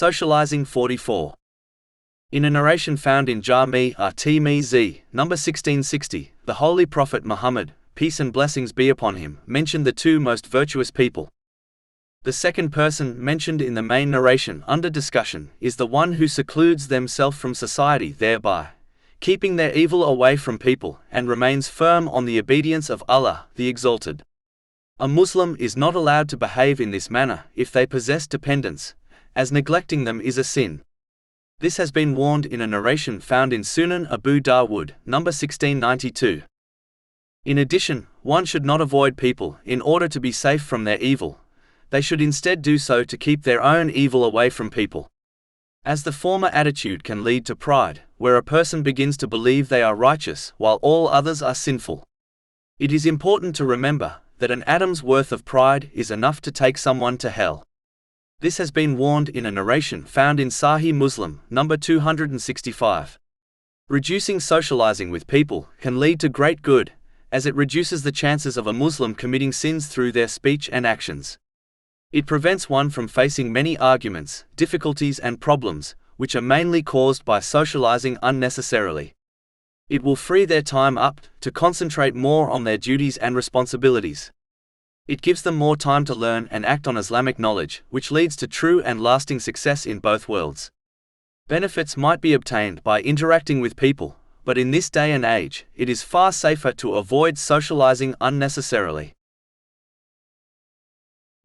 Socializing 44. In a narration found in Jami' at-Tirmidhi, number 1660, the Holy Prophet Muhammad, peace and blessings be upon him, mentioned the two most virtuous people. The second person mentioned in the main narration under discussion is the one who secludes themselves from society, thereby keeping their evil away from people, and remains firm on the obedience of Allah, the Exalted. A Muslim is not allowed to behave in this manner if they possess dependents, as neglecting them is a sin. This has been warned in a narration found in Sunan Abu Dawud, number 1692. In addition, one should not avoid people in order to be safe from their evil. They should instead do so to keep their own evil away from people. As the former attitude can lead to pride, where a person begins to believe they are righteous while all others are sinful. It is important to remember that an atom's worth of pride is enough to take someone to hell. This has been warned in a narration found in Sahih Muslim, number 265. Reducing socializing with people can lead to great good, as it reduces the chances of a Muslim committing sins through their speech and actions. It prevents one from facing many arguments, difficulties and problems, which are mainly caused by socializing unnecessarily. It will free their time up to concentrate more on their duties and responsibilities. It gives them more time to learn and act on Islamic knowledge, which leads to true and lasting success in both worlds. Benefits might be obtained by interacting with people, but in this day and age, it is far safer to avoid socializing unnecessarily.